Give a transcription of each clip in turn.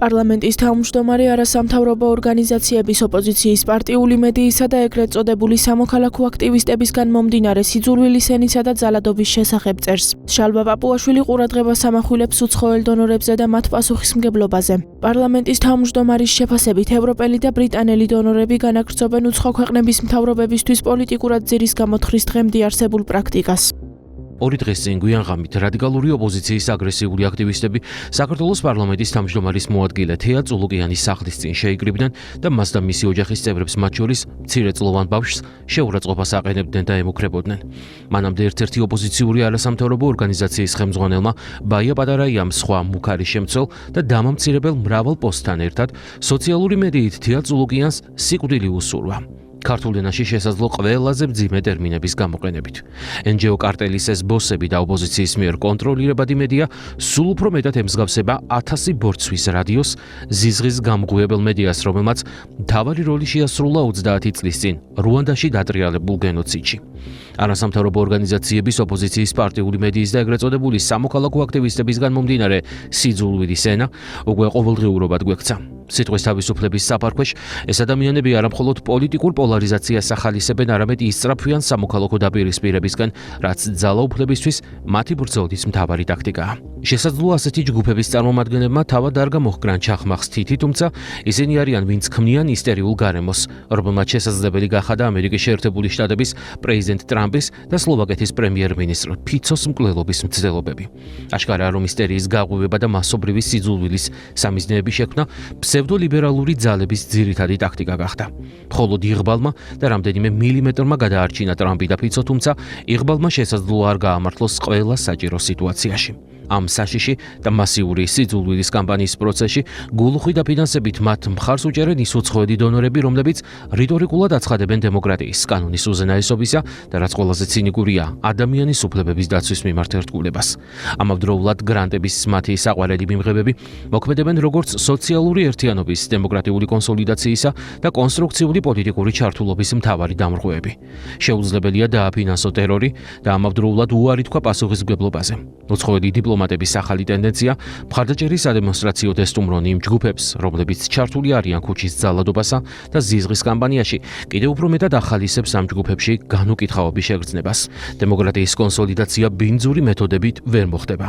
პარლამენტის თავმჯდომარე არასამთავრობო ორგანიზაციების ოპოზიციის პარტიული მედიისა და ეგრეთ წოდებული სამოქალაქო აქტივისტებისგან მომდინარე სიძულვილის ენისა და ძალადობის შესახებ წერს. შალვა პაპუაშვილი ყურადღებას ამახვილებს უცხოელ დონორებზე და მათ პასუხისმგებლობაზე. პარლამენტის თავმჯდომარის შეფასებით ევროპელი და ბრიტანელი დონორები განაგრძობენ უცხო ქვეყნების მთავრობებისთვის პოლიტიკურად ძირის გამოთხრის დღემდე არსებულ პრაქტიკას. ორი დღის წინ გვიანღამით რადიკალური ოპოზიციის აგრესიული აქტივისტები საქართველოს პარლამენტის თავმჯდომარის მოადგილე თეა წულუკიანის სახლის წინ შეიკრიბნენ და მას და მისი ოჯახის წევრებს მათ შორის მცირეწლოვან ბავშვს შეურაცხყოფას აყენებდნენ და ემუქრებოდნენ. მანამდე ერთ-ერთი ოპოზიციური არასამთავრობო ორგანიზაციის ხელმძღვანელმა ბაია პატარაიამ სხვა მუქარი შემცველ და დამამცირებელ მრავალ პოსტთან ერთად სოციალური მედიით თეა წულუკიანს სიკვდილი უსურვა. ქართულ ენაში შესაძლო ყველაზე მძიმე ტერმინების გამოყენებით. NGO კარტელის ეს ბოსები და ოპოზიციის მიერ კონტროლირებადი მედია სულ უფრო მეტად ემსგავსება 1000 ბორცვის რადიოს, ზიზღის გამღვიებელ მედიას, რომელმაც მთავარი როლი შეასრულა 30 წლის წინ რუანდაში დატრიალებულ გენოციდში. არასამთავრობო ორგანიზაციების ოპოზიციის პარტიული მედიის და ეგრეთ წოდებული სამოქალაქო აქტივისტებისგან მომდინარე სიძულვილის ენა უკვე ყოველდღიურობად გვექცა. სიტყვის თავისუფლების საფარქვეშ ეს ადამიანები არამხოლოდ პოლიტიკურ პოლარიზაციას ახალისებენ, არამედ ისწრაფვიან სამოქალაქო დაპირისპირებისგან, რაც ძალაუფლებისთვის მათი ბრძოლის მთავარი ტაქტიკაა. შესაძლოა ასეთი ჯგუფების წარმომადგენლებმა თავად არ გამოჰკრან ჩახმახს თითი, თუმცა ისინი არიან, ვინც ქმნიან ისტერიულ გარემოს, რომელმაც შესაძლებელი გახადა ამერიკის შეერთებული შტატების პრეზიდენტ ტრამპის და სლოვაკეთის პრემიერ-მინისტრ ფიცოს მკვლელობის მცდელობები. აშკარაა, რომ ისტერიის გაღვივება და მასობრივი სიძულვილის სამიზნეები შექმნა ფსევდოლიბერალური ძალების ძირითადი ტაქტიკა გახდა. მხოლოდ იღბალმა და რამდენიმე მილიმეტრმა გადაარჩინა ტრამპი და ფიცო, თუმცა იღბალმა შესაძლოა არ გაამართლოს ყველა საჭირო სიტუაციაში. ამ საშიში და მასიური სიძულვილის კამპანიის პროცესში გულუხვი და ფინანსებით მათ მხარს უჭერენ ის უცხოელი დონორები, რომლებიც რიტორიკულად აცხადებენ დემოკრატიის, კანონის უზენაესობისა და რაც ყველაზე ცინიკურია, ადამიანის უფლებების დაცვის მიმართ ერთგულებას. ამავდროულად გრანტების მათი საყვარელი მიმღებები მოქმედებენ როგორც სოციალური ერთიანობის, დემოკრატიული კონსოლიდაციისა და კონსტრუქციული პოლიტიკური ჩართულობის მთავარი დამრღვევები. შეუძლებელია დააფინანსო ტერორი და ამავდროულად უარი თქვა პასუხისმგებლობაზე. უცხოელი დიპლომატების ახალი ტენდენცია მხარდაჭერის სადემონსტრაციო დესტუმრონ იმ ჯგუფებს, რომლებიც ჩართული არიან ქუჩის ძალადობასა და ზიზღის კამპანიაში, კიდევ უფრო მეტად ახალისებს ამ ჯგუფებში განუკითხაობის შეგრძნებას. დემოკრატიის კონსოლიდაცია ბინძური მეთოდებით ვერ მოხდება.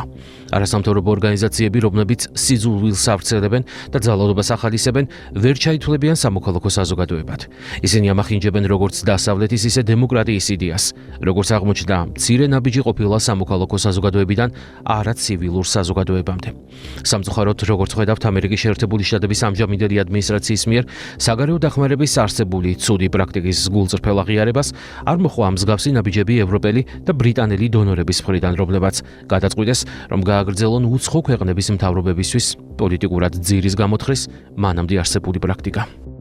არასამთავრობო ორგანიზაციები, რომლებიც სიძულვილს ავრცელებენ და ძალადობას ახალისებენ, ვერ ჩაითვლებიან სამოქალაქო საზოგადოებად. ისინი ამახინჯებენ როგორც დასავლეთის, ისე დემოკრატიის იდეას, როგორც აღმოჩნდა, მცირე ნაბიჯი ყოფილა სამოქალაქო საზოგადოებიდან არა ცივილურ საზოგადოებამდე. სამწუხაროდ, როგორც ხედავთ, ამერიკის შეერთებული შტატების ამჟამინდელი ადმინისტრაციის მიერ საგარეო დახმარების არსებული ცუდი პრაქტიკის გულწრფელ აღიარებას არ მოჰყვა მსგავსი ნაბიჯები ევროპელი და ბრიტანელი დონორების მხრიდან, რომლებაც გადაწყვიტეს, რომ გააგრძელონ უცხო ქვეყნების მთავრობებისთვის პოლიტიკურად ძირის გამოთχრის მანამდე არსებული პრაქტიკა.